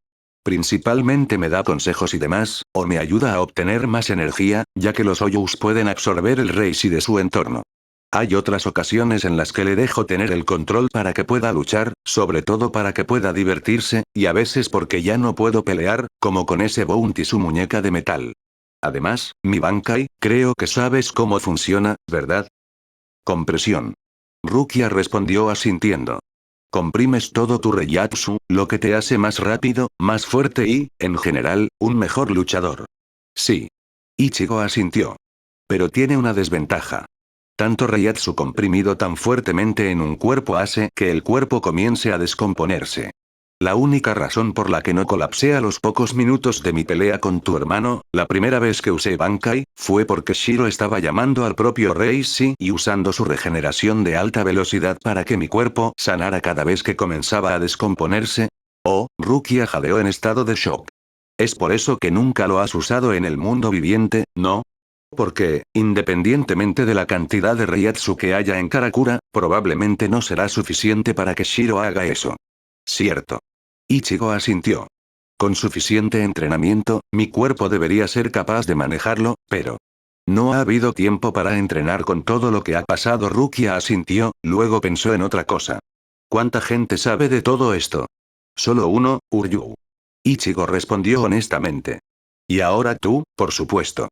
Principalmente me da consejos y demás, o me ayuda a obtener más energía, ya que los Oyous pueden absorber el Reishi de su entorno. Hay otras ocasiones en las que le dejo tener el control para que pueda luchar, sobre todo para que pueda divertirse, y a veces porque ya no puedo pelear, como con ese Bounty su muñeca de metal. Además, mi Bankai, creo que sabes cómo funciona, ¿verdad? Compresión. Rukia respondió asintiendo. Comprimes todo tu Reiatsu, lo que te hace más rápido, más fuerte y, en general, un mejor luchador. Sí. Ichigo asintió. Pero tiene una desventaja. Tanto Reiatsu comprimido tan fuertemente en un cuerpo hace que el cuerpo comience a descomponerse. La única razón por la que no colapsé a los pocos minutos de mi pelea con tu hermano, la primera vez que usé Bankai, fue porque Shiro estaba llamando al propio Reishi y usando su regeneración de alta velocidad para que mi cuerpo sanara cada vez que comenzaba a descomponerse. Oh, Rukia jadeó en estado de shock. Es por eso que nunca lo has usado en el mundo viviente, ¿no? Porque, independientemente de la cantidad de Reiatsu que haya en Karakura, probablemente no será suficiente para que Shiro haga eso. Cierto. Ichigo asintió. Con suficiente entrenamiento, mi cuerpo debería ser capaz de manejarlo, pero... No ha habido tiempo para entrenar con todo lo que ha pasado. Rukia asintió, luego pensó en otra cosa. ¿Cuánta gente sabe de todo esto? Solo uno, Uryu. Ichigo respondió honestamente. Y ahora tú, por supuesto.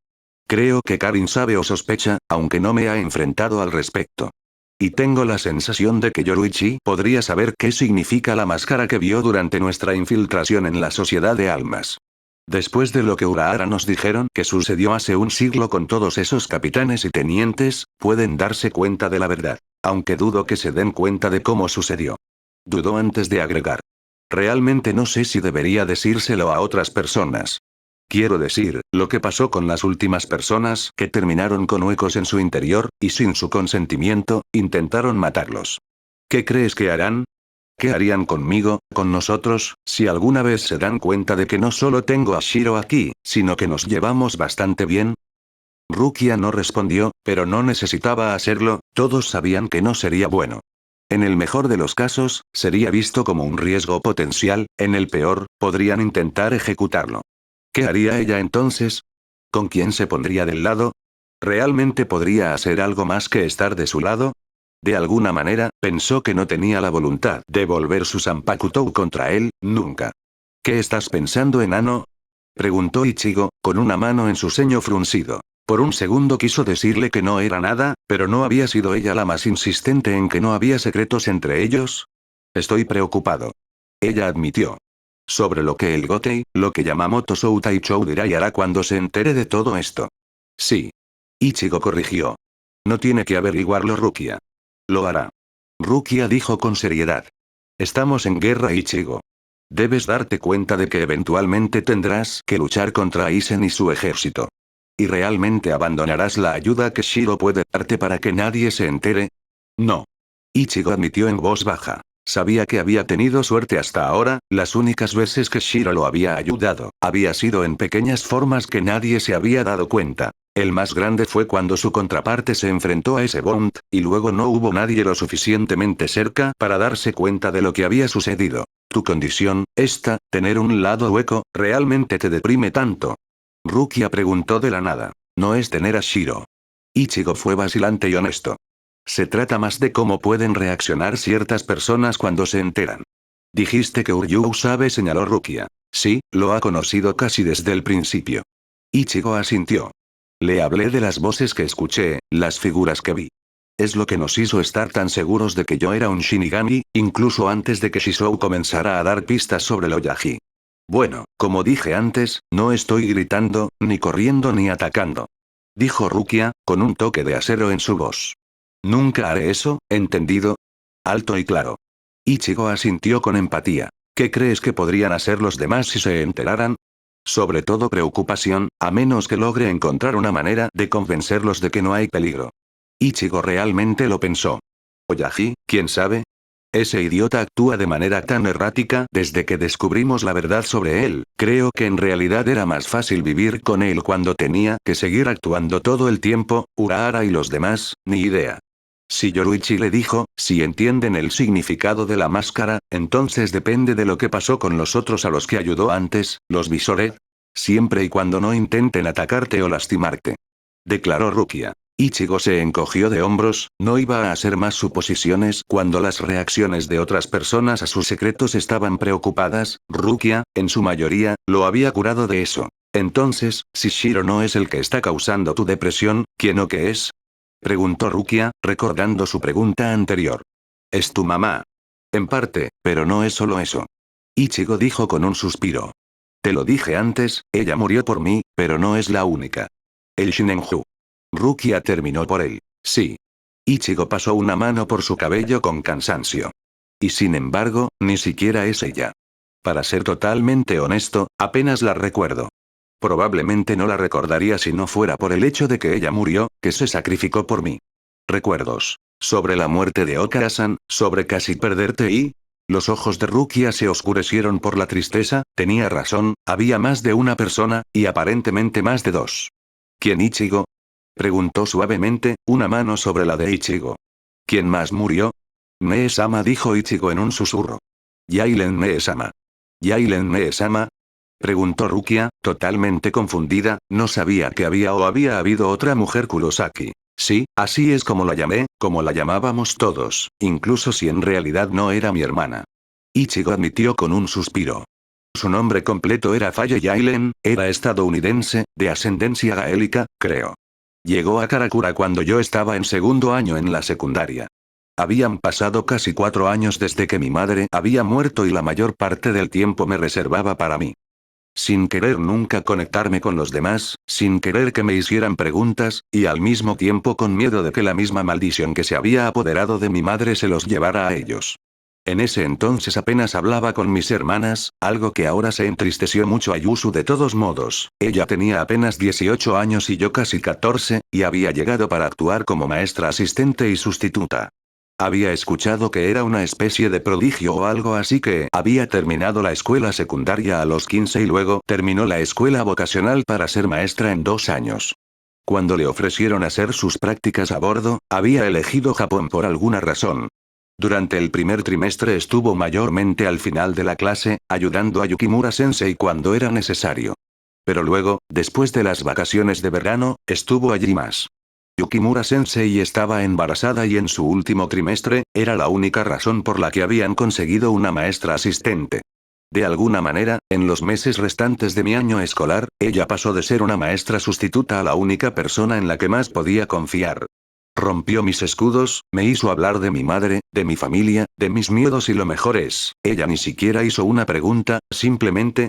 Creo que Karin sabe o sospecha, aunque no me ha enfrentado al respecto. Y tengo la sensación de que Yoruichi podría saber qué significa la máscara que vio durante nuestra infiltración en la Sociedad de Almas. Después de lo que Urahara nos dijeron que sucedió hace un siglo con todos esos capitanes y tenientes, pueden darse cuenta de la verdad. Aunque dudo que se den cuenta de cómo sucedió. Dudó antes de agregar. Realmente no sé si debería decírselo a otras personas. Quiero decir, lo que pasó con las últimas personas que terminaron con huecos en su interior, y sin su consentimiento, intentaron matarlos. ¿Qué crees que harán? ¿Qué harían conmigo, con nosotros, si alguna vez se dan cuenta de que no solo tengo a Shiro aquí, sino que nos llevamos bastante bien? Rukia no respondió, pero no necesitaba hacerlo, todos sabían que no sería bueno. En el mejor de los casos, sería visto como un riesgo potencial, en el peor, podrían intentar ejecutarlo. ¿Qué haría ella entonces? ¿Con quién se pondría del lado? ¿Realmente podría hacer algo más que estar de su lado? De alguna manera, pensó que no tenía la voluntad de volver su Zanpakutou contra él, nunca. ¿Qué estás pensando, enano? Preguntó Ichigo, con una mano en su ceño fruncido. Por un segundo quiso decirle que no era nada, pero ¿no había sido ella la más insistente en que no había secretos entre ellos? Estoy preocupado. Ella admitió. Sobre lo que el Gotei, lo que Yamamoto Soutaichou dirá y hará cuando se entere de todo esto. Sí. Ichigo corrigió. No tiene que averiguarlo Rukia. Lo hará. Rukia dijo con seriedad. Estamos en guerra, Ichigo. Debes darte cuenta de que eventualmente tendrás que luchar contra Aizen y su ejército. ¿Y realmente abandonarás la ayuda que Shiro puede darte para que nadie se entere? No. Ichigo admitió en voz baja. Sabía que había tenido suerte hasta ahora, las únicas veces que Shiro lo había ayudado, había sido en pequeñas formas que nadie se había dado cuenta. El más grande fue cuando su contraparte se enfrentó a ese Bond, y luego no hubo nadie lo suficientemente cerca para darse cuenta de lo que había sucedido. Tu condición, tener un lado hueco, ¿realmente te deprime tanto? Rukia preguntó de la nada. No es tener a Shiro. Ichigo fue vacilante y honesto. Se trata más de cómo pueden reaccionar ciertas personas cuando se enteran. Dijiste que Uryuu sabe, señaló Rukia. Sí, lo ha conocido casi desde el principio. Ichigo asintió. Le hablé de las voces que escuché, las figuras que vi. Es lo que nos hizo estar tan seguros de que yo era un Shinigami, incluso antes de que Shisou comenzara a dar pistas sobre lo Yaji. Bueno, como dije antes, no estoy gritando, ni corriendo ni atacando. Dijo Rukia, con un toque de acero en su voz. Nunca haré eso, ¿entendido? Alto y claro. Ichigo asintió con empatía. ¿Qué crees que podrían hacer los demás si se enteraran? Sobre todo preocupación, a menos que logre encontrar una manera de convencerlos de que no hay peligro. Ichigo realmente lo pensó. Oyaji, ¿quién sabe? Ese idiota actúa de manera tan errática desde que descubrimos la verdad sobre él, creo que en realidad era más fácil vivir con él cuando tenía que seguir actuando todo el tiempo, Urahara y los demás, ni idea. Si Yoruichi le dijo, si entienden el significado de la máscara, entonces depende de lo que pasó con los otros a los que ayudó antes, los Visored. Siempre y cuando no intenten atacarte o lastimarte. Declaró Rukia. Ichigo se encogió de hombros, no iba a hacer más suposiciones cuando las reacciones de otras personas a sus secretos estaban preocupadas, Rukia, en su mayoría, lo había curado de eso. Entonces, si Shiro no es el que está causando tu depresión, ¿quién o qué es? Preguntó Rukia, recordando su pregunta anterior. Es tu mamá. En parte, pero no es solo eso. Ichigo dijo con un suspiro. Te lo dije antes, ella murió por mí, pero no es la única. El Shinenju. Rukia terminó por él. Sí. Ichigo pasó una mano por su cabello con cansancio. Y sin embargo, ni siquiera es ella. Para ser totalmente honesto, apenas la recuerdo. Probablemente no la recordaría si no fuera por el hecho de que ella murió, que se sacrificó por mí. Recuerdos. Sobre la muerte de Okara-san, sobre casi perderte y... Los ojos de Rukia se oscurecieron por la tristeza, tenía razón, había más de una persona, y aparentemente más de dos. ¿Quién Ichigo? Preguntó suavemente, una mano sobre la de Ichigo. ¿Quién más murió? Mee-sama, dijo Ichigo en un susurro. Yailen Mee-sama. ¿Yailen Mee-sama? Preguntó Rukia, totalmente confundida, no sabía que había habido otra mujer Kurosaki. Sí, así es como la llamé, como la llamábamos todos, incluso si en realidad no era mi hermana. Ichigo admitió con un suspiro. Su nombre completo era Faye Yailen, era estadounidense, de ascendencia gaélica, creo. Llegó a Karakura cuando yo estaba en segundo año en la secundaria. Habían pasado casi 4 años desde que mi madre había muerto y la mayor parte del tiempo me reservaba para mí. Sin querer nunca conectarme con los demás, sin querer que me hicieran preguntas, y al mismo tiempo con miedo de que la misma maldición que se había apoderado de mi madre se los llevara a ellos. En ese entonces apenas hablaba con mis hermanas, algo que ahora se entristeció mucho a Yusu de todos modos. Ella tenía apenas 18 años y yo casi 14, y había llegado para actuar como maestra asistente y sustituta. Había escuchado que era una especie de prodigio o algo así, que había terminado la escuela secundaria a los 15 y luego terminó la escuela vocacional para ser maestra en 2 años. Cuando le ofrecieron hacer sus prácticas a bordo, había elegido Japón por alguna razón. Durante el primer trimestre estuvo mayormente al final de la clase, ayudando a Yukimura-sensei cuando era necesario. Pero luego, después de las vacaciones de verano, estuvo allí más. Yukimura-sensei estaba embarazada y en su último trimestre, era la única razón por la que habían conseguido una maestra asistente. De alguna manera, en los meses restantes de mi año escolar, ella pasó de ser una maestra sustituta a la única persona en la que más podía confiar. Rompió mis escudos, me hizo hablar de mi madre, de mi familia, de mis miedos y lo mejor es, ella ni siquiera hizo una pregunta, simplemente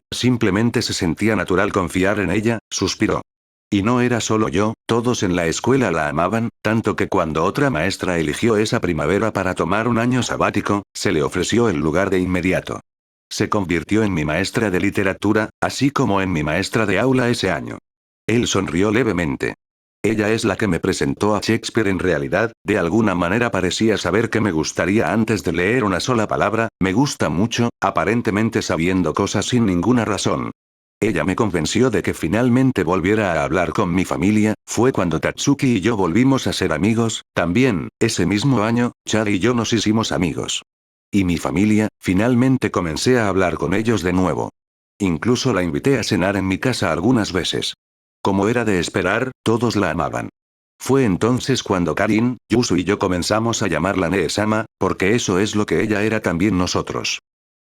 se sentía natural confiar en ella, suspiró. Y no era solo yo, todos en la escuela la amaban, tanto que cuando otra maestra eligió esa primavera para tomar un año sabático, se le ofreció el lugar de inmediato. Se convirtió en mi maestra de literatura, así como en mi maestra de aula ese año. Él sonrió levemente. Ella es la que me presentó a Shakespeare. En realidad, de alguna manera parecía saber que me gustaría antes de leer una sola palabra, me gusta mucho, aparentemente sabiendo cosas sin ninguna razón. Ella me convenció de que finalmente volviera a hablar con mi familia, fue cuando Tatsuki y yo volvimos a ser amigos, también, ese mismo año, Chad y yo nos hicimos amigos. Y mi familia, finalmente comencé a hablar con ellos de nuevo. Incluso la invité a cenar en mi casa algunas veces. Como era de esperar, todos la amaban. Fue entonces cuando Karin, Yusu y yo comenzamos a llamarla Nee-sama, porque eso es lo que ella era también nosotros.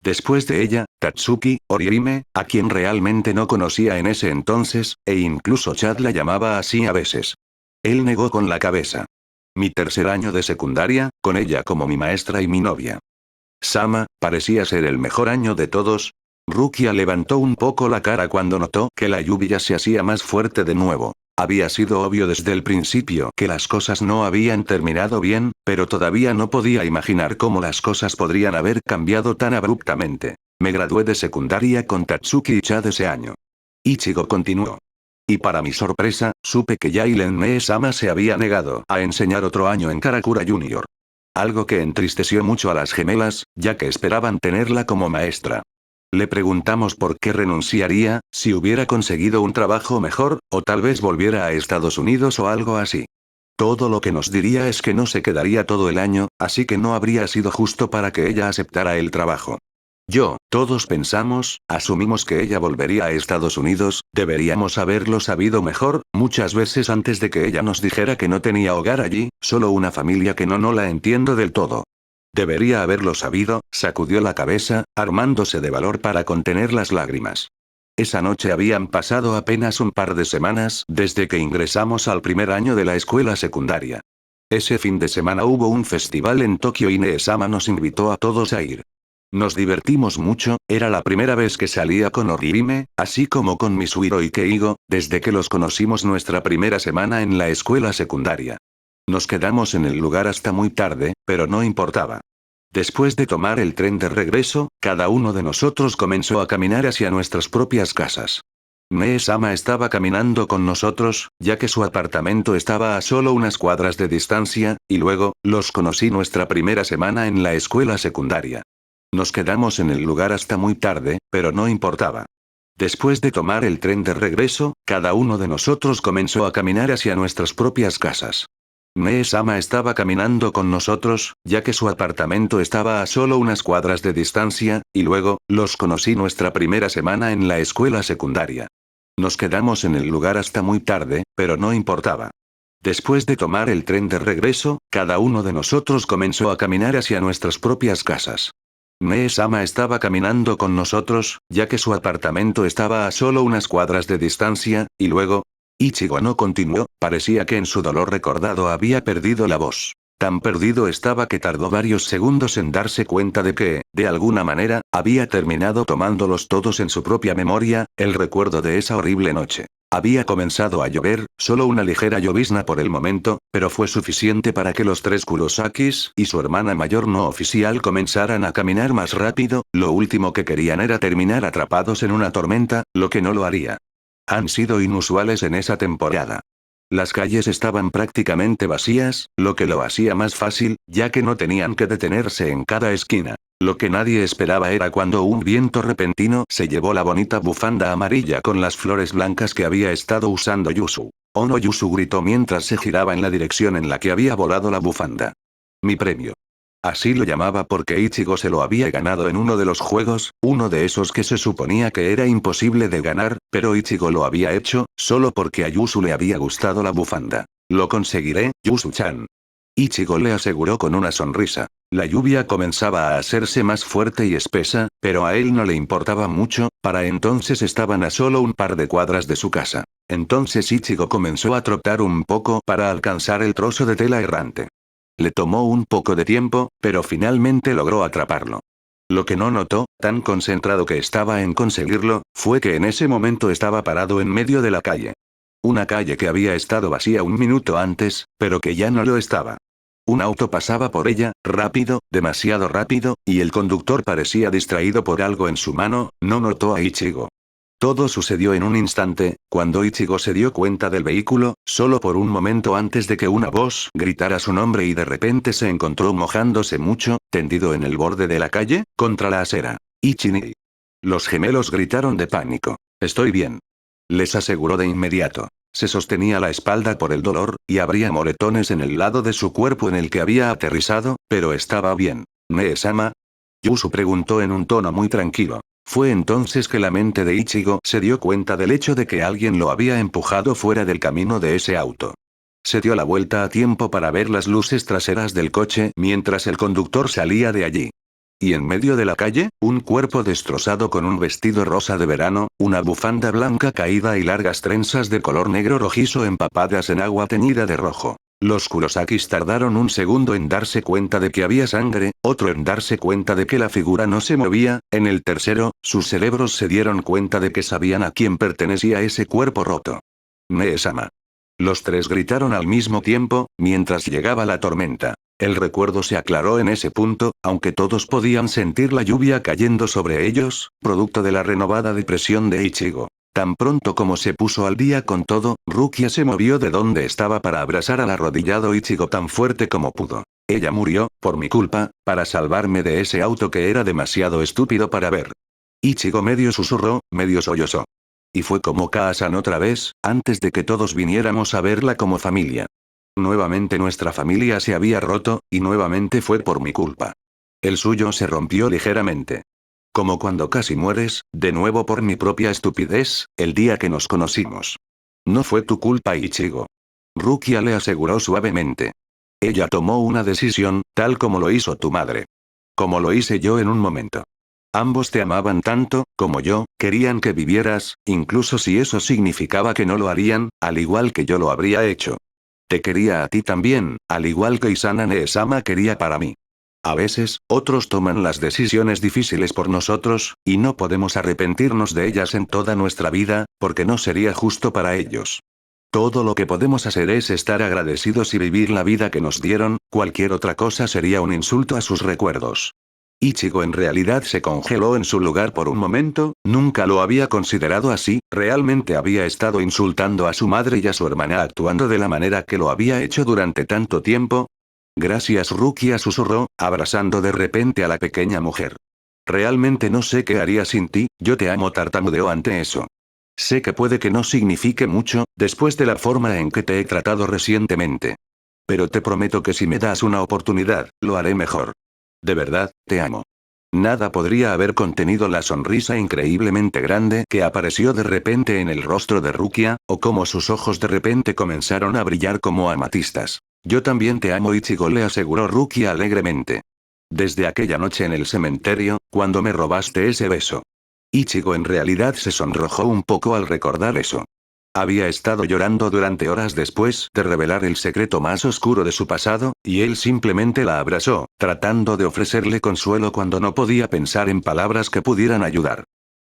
Después de ella, Tatsuki, Orihime, a quien realmente no conocía en ese entonces, e incluso Chad la llamaba así a veces. Él negó con la cabeza. Mi tercer año de secundaria, con ella como mi maestra y mi novia. Sama, parecía ser el mejor año de todos. Rukia levantó un poco la cara cuando notó que la lluvia se hacía más fuerte de nuevo. Había sido obvio desde el principio que las cosas no habían terminado bien, pero todavía no podía imaginar cómo las cosas podrían haber cambiado tan abruptamente. Me gradué de secundaria con Tatsuki y Chad ese año. Ichigo continuó. Y para mi sorpresa, supe que Yailen Nee-sama se había negado a enseñar otro año en Karakura Junior. Algo que entristeció mucho a las gemelas, ya que esperaban tenerla como maestra. Le preguntamos por qué renunciaría, si hubiera conseguido un trabajo mejor, o tal vez volviera a Estados Unidos o algo así. Todo lo que nos diría es que no se quedaría todo el año, así que no habría sido justo para que ella aceptara el trabajo. Todos pensamos, asumimos que ella volvería a Estados Unidos, deberíamos haberlo sabido mejor, muchas veces antes de que ella nos dijera que no tenía hogar allí, solo una familia que no la entiendo del todo. Debería haberlo sabido, sacudió la cabeza, armándose de valor para contener las lágrimas. Esa noche habían pasado apenas un par de semanas desde que ingresamos al primer año de la escuela secundaria. Ese fin de semana hubo un festival en Tokio y Nee-sama nos invitó a todos a ir. Nos divertimos mucho, era la primera vez que salía con Orihime, así como con Misuhiro y Keigo, desde que los conocimos nuestra primera semana en la escuela secundaria. Nos quedamos en el lugar hasta muy tarde, pero no importaba. Después de tomar el tren de regreso, cada uno de nosotros comenzó a caminar hacia nuestras propias casas. Nee-sama estaba caminando con nosotros, ya que su apartamento estaba a solo unas cuadras de distancia, y luego, los conocí nuestra primera semana en la escuela secundaria. Nos quedamos en el lugar hasta muy tarde, pero no importaba. Después de tomar el tren de regreso, cada uno de nosotros comenzó a caminar hacia nuestras propias casas. Nee-sama estaba caminando con nosotros, ya que su apartamento estaba a solo unas cuadras de distancia, y luego, los conocí nuestra primera semana en la escuela secundaria. Nos quedamos en el lugar hasta muy tarde, pero no importaba. Después de tomar el tren de regreso, cada uno de nosotros comenzó a caminar hacia nuestras propias casas. Nee-sama estaba caminando con nosotros, ya que su apartamento estaba a solo unas cuadras de distancia, y luego, Ichigo no continuó, parecía que en su dolor recordado había perdido la voz. Tan perdido estaba que tardó varios segundos en darse cuenta de que, de alguna manera, había terminado tomándolos todos en su propia memoria, el recuerdo de esa horrible noche. Había comenzado a llover, solo una ligera llovizna por el momento, pero fue suficiente para que los tres Kurosakis y su hermana mayor no oficial comenzaran a caminar más rápido. Lo último que querían era terminar atrapados en una tormenta, lo que no lo haría. Han sido inusuales en esa temporada. Las calles estaban prácticamente vacías, lo que lo hacía más fácil, ya que no tenían que detenerse en cada esquina. Lo que nadie esperaba era cuando un viento repentino se llevó la bonita bufanda amarilla con las flores blancas que había estado usando Yusu. Oh no, Yusu gritó mientras se giraba en la dirección en la que había volado la bufanda. Mi premio. Así lo llamaba porque Ichigo se lo había ganado en uno de los juegos, uno de esos que se suponía que era imposible de ganar, pero Ichigo lo había hecho, solo porque a Yusu le había gustado la bufanda. Lo conseguiré, Yusu-chan. Ichigo le aseguró con una sonrisa. La lluvia comenzaba a hacerse más fuerte y espesa, pero a él no le importaba mucho, para entonces estaban a solo un par de cuadras de su casa. Entonces Ichigo comenzó a trotar un poco para alcanzar el trozo de tela errante. Le tomó un poco de tiempo, pero finalmente logró atraparlo. Lo que no notó, tan concentrado que estaba en conseguirlo, fue que en ese momento estaba parado en medio de la calle. Una calle que había estado vacía un minuto antes, pero que ya no lo estaba. Un auto pasaba por ella, rápido, demasiado rápido, y el conductor parecía distraído por algo en su mano. No notó a Ichigo. Todo sucedió en un instante, cuando Ichigo se dio cuenta del vehículo, solo por un momento antes de que una voz gritara su nombre y de repente se encontró mojándose mucho, tendido en el borde de la calle, contra la acera. Ichini. Los gemelos gritaron de pánico. Estoy bien. Les aseguró de inmediato. Se sostenía la espalda por el dolor, y habría moretones en el lado de su cuerpo en el que había aterrizado, pero estaba bien. ¿Nee-sama? Yusu preguntó en un tono muy tranquilo. Fue entonces que la mente de Ichigo se dio cuenta del hecho de que alguien lo había empujado fuera del camino de ese auto. Se dio la vuelta a tiempo para ver las luces traseras del coche mientras el conductor salía de allí. Y en medio de la calle, un cuerpo destrozado con un vestido rosa de verano, una bufanda blanca caída y largas trenzas de color negro rojizo empapadas en agua teñida de rojo. Los Kurosakis tardaron un segundo en darse cuenta de que había sangre, otro en darse cuenta de que la figura no se movía, en el tercero, sus cerebros se dieron cuenta de que sabían a quién pertenecía ese cuerpo roto. Nee-sama. Los tres gritaron al mismo tiempo, mientras llegaba la tormenta. El recuerdo se aclaró en ese punto, aunque todos podían sentir la lluvia cayendo sobre ellos, producto de la renovada depresión de Ichigo. Tan pronto como se puso al día con todo, Rukia se movió de donde estaba para abrazar al arrodillado Ichigo tan fuerte como pudo. Ella murió, por mi culpa, para salvarme de ese auto que era demasiado estúpido para ver. Ichigo medio susurró, medio sollozó. Y fue como Kaasan otra vez, antes de que todos viniéramos a verla como familia. Nuevamente nuestra familia se había roto, y nuevamente fue por mi culpa. El suyo se rompió ligeramente. Como cuando casi mueres, de nuevo por mi propia estupidez, el día que nos conocimos. No fue tu culpa, Ichigo. Rukia le aseguró suavemente. Ella tomó una decisión, tal como lo hizo tu madre. Como lo hice yo en un momento. Ambos te amaban tanto, como yo, querían que vivieras, incluso si eso significaba que no lo harían, al igual que yo lo habría hecho. Te quería a ti también, al igual que Isana Nee-sama quería para mí. A veces, otros toman las decisiones difíciles por nosotros, y no podemos arrepentirnos de ellas en toda nuestra vida, porque no sería justo para ellos. Todo lo que podemos hacer es estar agradecidos y vivir la vida que nos dieron, cualquier otra cosa sería un insulto a sus recuerdos. Ichigo en realidad se congeló en su lugar por un momento, nunca lo había considerado así, realmente había estado insultando a su madre y a su hermana actuando de la manera que lo había hecho durante tanto tiempo. Gracias, Rukia susurró, abrazando de repente a la pequeña mujer. Realmente no sé qué haría sin ti, yo te amo, tartamudeó ante eso. Sé que puede que no signifique mucho, después de la forma en que te he tratado recientemente. Pero te prometo que si me das una oportunidad, lo haré mejor. De verdad, te amo. Nada podría haber contenido la sonrisa increíblemente grande que apareció de repente en el rostro de Rukia, o cómo sus ojos de repente comenzaron a brillar como amatistas. Yo también te amo, Ichigo, le aseguró Rukia alegremente. Desde aquella noche en el cementerio, cuando me robaste ese beso. Ichigo en realidad se sonrojó un poco al recordar eso. Había estado llorando durante horas después de revelar el secreto más oscuro de su pasado, y él simplemente la abrazó, tratando de ofrecerle consuelo cuando no podía pensar en palabras que pudieran ayudar.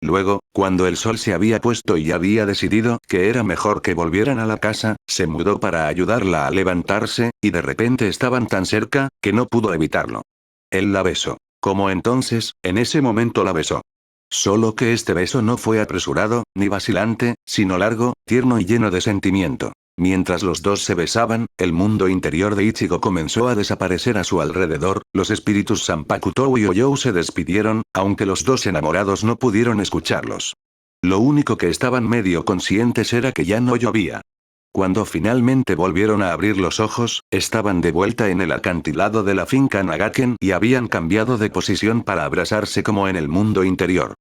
Luego, cuando el sol se había puesto y había decidido que era mejor que volvieran a la casa, se mudó para ayudarla a levantarse, y de repente estaban tan cerca, que no pudo evitarlo. Él la besó. Como entonces, en ese momento la besó. Solo que este beso no fue apresurado, ni vacilante, sino largo, tierno y lleno de sentimiento. Mientras los dos se besaban, el mundo interior de Ichigo comenzó a desaparecer a su alrededor, los espíritus Zanpakutou y Oyou se despidieron, aunque los dos enamorados no pudieron escucharlos. Lo único que estaban medio conscientes era que ya no llovía. Cuando finalmente volvieron a abrir los ojos, estaban de vuelta en el acantilado de la finca Nagaken y habían cambiado de posición para abrazarse como en el mundo interior.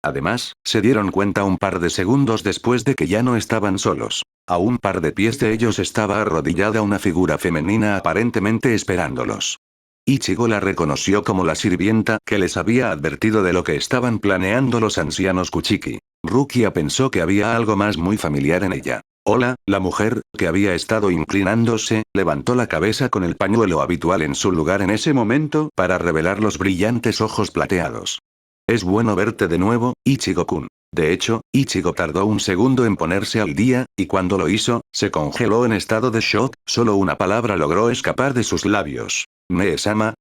Además, se dieron cuenta un par de segundos después de que ya no estaban solos. A un par de pies de ellos estaba arrodillada una figura femenina aparentemente esperándolos. Ichigo la reconoció como la sirvienta que les había advertido de lo que estaban planeando los ancianos Kuchiki. Rukia pensó que había algo más muy familiar en ella. Hola, la mujer, que había estado inclinándose, levantó la cabeza con el pañuelo habitual en su lugar en ese momento para revelar los brillantes ojos plateados. Es bueno verte de nuevo, Ichigo-kun. De hecho, Ichigo tardó un segundo en ponerse al día, y cuando lo hizo, se congeló en estado de shock, solo una palabra logró escapar de sus labios. ¿Mee-sama?